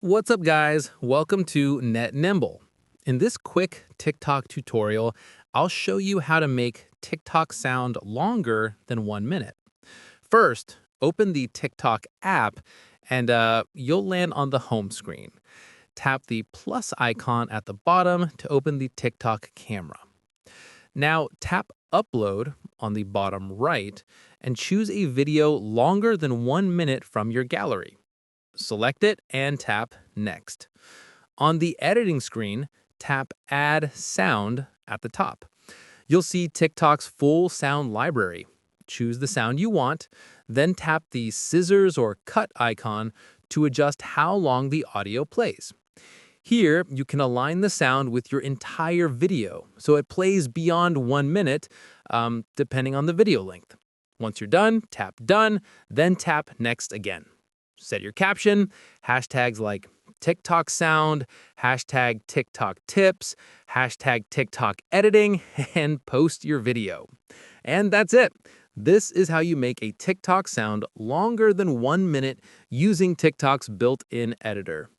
What's up, guys? Welcome to Net Nimble. In this quick TikTok tutorial, I'll show you how to make TikTok sound longer than 1 minute. First, open the TikTok app and you'll land on the home screen. Tap the plus icon at the bottom to open the TikTok camera. Now, tap Upload on the bottom right and choose a video longer than 1 minute from your gallery. Select it and tap Next. On the editing screen, tap Add Sound at the top. You'll see TikTok's full sound library. Choose the sound you want, then tap the scissors or cut icon to adjust how long the audio plays. Here, you can align the sound with your entire video, so it plays beyond 1 minute, depending on the video length. Once you're done, tap Done, then tap Next again. Set your caption, hashtags like TikTok sound, hashtag TikTok tips, hashtag TikTok editing, and post your video. And that's it. This is how you make a TikTok sound longer than 1 minute using TikTok's built-in editor.